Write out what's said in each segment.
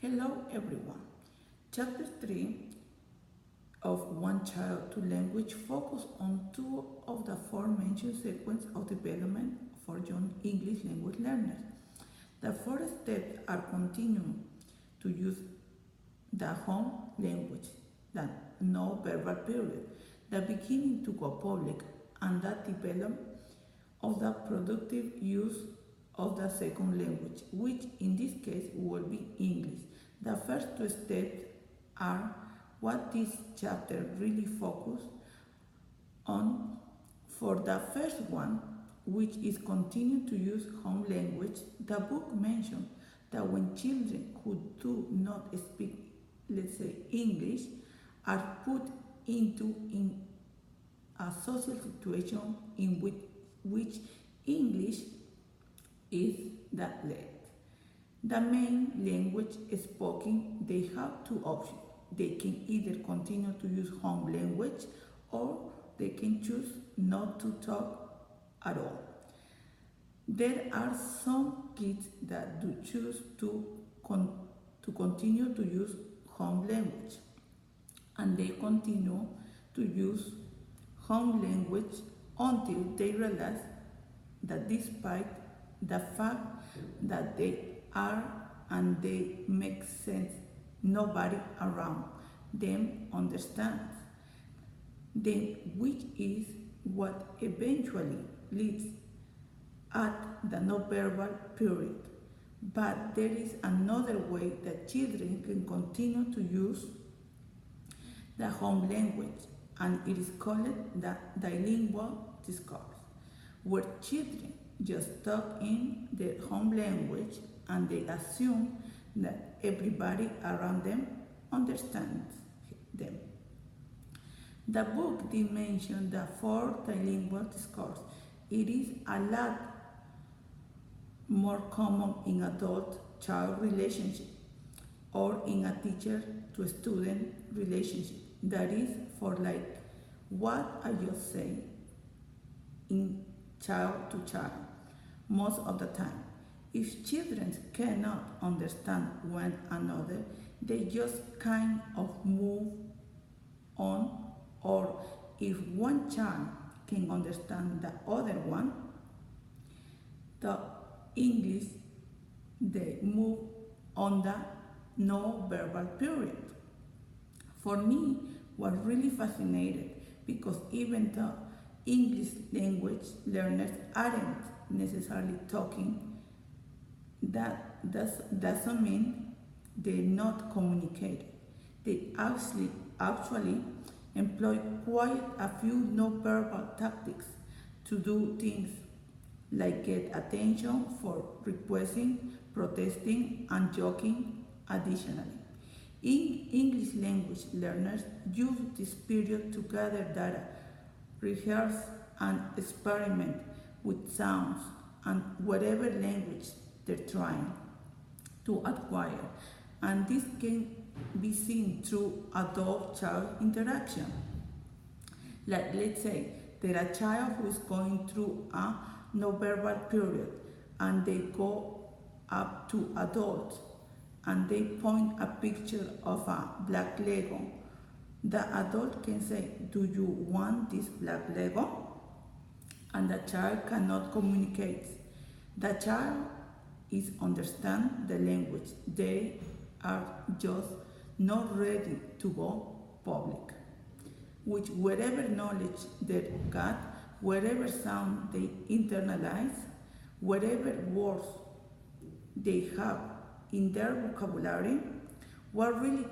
Hello everyone. Chapter 3 of One Child to Language focus on two of the four-mentioned sequences of development for young English language learners. The four steps are continuing to use the home language, the no-verbal period, the beginning to go public, and the development of the productive use of the second language, which in this case will be English. The first two steps are what this chapter really focuses on. For the first one, which is continue to use home language, the book mentions that when children who do not speak, let's say, English, are put into a social situation in which English is the lead. The main language spoken, they have two options. They can either continue to use home language or they can choose not to talk at all. There are some kids that do choose to continue to use home language, and they continue to use home language until they realize that despite the fact that they are and they make sense, nobody around them understands them, which is what eventually leads at the non-verbal period. But there is another way that children can continue to use the home language, and it is called the bilingual discourse, where children just talk in their home language and they assume that everybody around them understands them. The book did mention the four bilingual discourse. It is a lot more common in adult-child relationship or in a teacher-to-student relationship. That is for like what I just say in child to child most of the time. If children cannot understand one another, they just kind of move on, or if one child can understand the other one, the English, they move on the no-verbal period. For me, was really fascinated because even the English language learners aren't necessarily talking, that doesn't mean they're not communicating. They actually employ quite a few non-verbal tactics to do things like get attention for requesting, protesting, and joking. Additionally, English language learners use this period to gather data, rehearse, and experiment with sounds and whatever language they're trying to acquire, and this can be seen through adult-child interaction. Like, let's say there's a child who is going through a no-verbal period and they go up to adults and they point a picture of a black Lego. The adult can say, "Do you want this black Lego?" And the child cannot communicate. The child is understand the language. They are just not ready to go public. With whatever knowledge they got, whatever sound they internalize, whatever words they have in their vocabulary, what really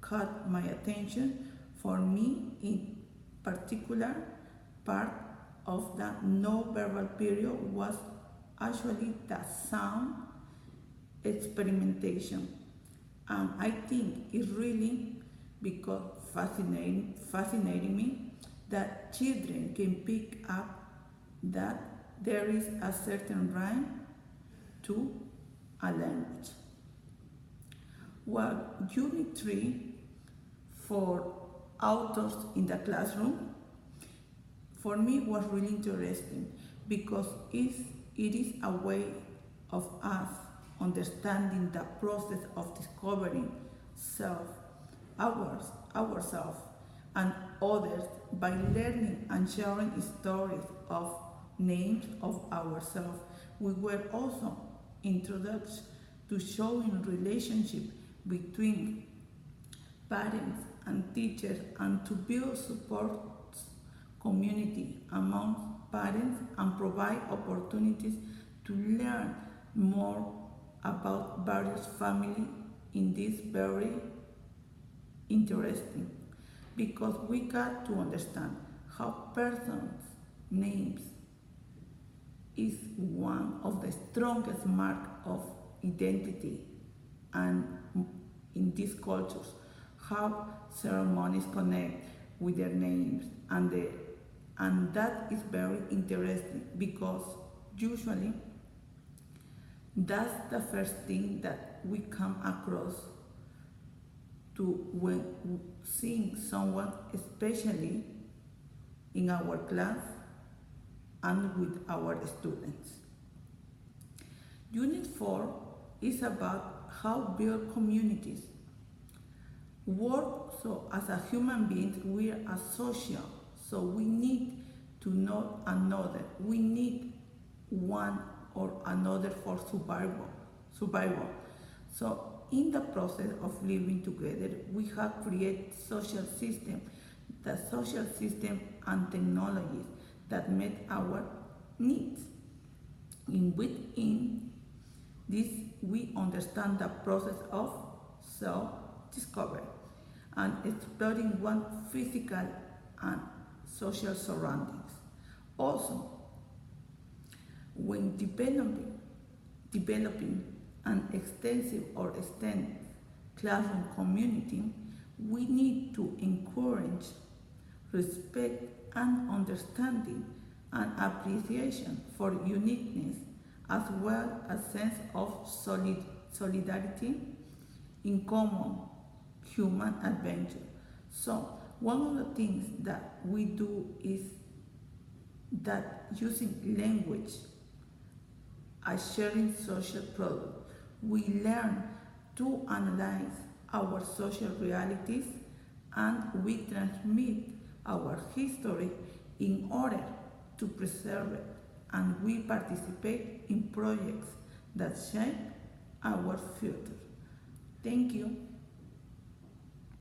caught my attention for me in particular part of the no-verbal period was actually the sound experimentation. And I think it really because fascinating me that children can pick up that there is a certain rhyme to a language. Well, Unit 3 for authors in the classroom for me was really interesting because it is a way of us understanding the process of discovering self, ourselves, and others by learning and sharing stories of names of ourselves. We were also introduced to showing relationship between parents and teachers and to build support community among parents and provide opportunities to learn more about various families in this very interesting because we got to understand how persons names is one of the strongest mark of identity and in these cultures how ceremonies connect with their names and that is very interesting because usually that's the first thing that we come across to when seeing someone, especially in our class and with our students. Unit 4 is about how build communities. Work, so as a human beings, we are social, so we need to know another. We need one or another for survival. So in the process of living together, we have created social system, the social system and technologies that meet our needs. Within this, we understand the process of self-discovery and exploring one's physical and social surroundings. Also, when developing an extensive or extended classroom community, we need to encourage respect and understanding and appreciation for uniqueness as well as sense of solidarity in common human adventure. So one of the things that we do is that using language as sharing social product, we learn to analyze our social realities and we transmit our history in order to preserve it, and we participate in projects that shape our future. Thank you.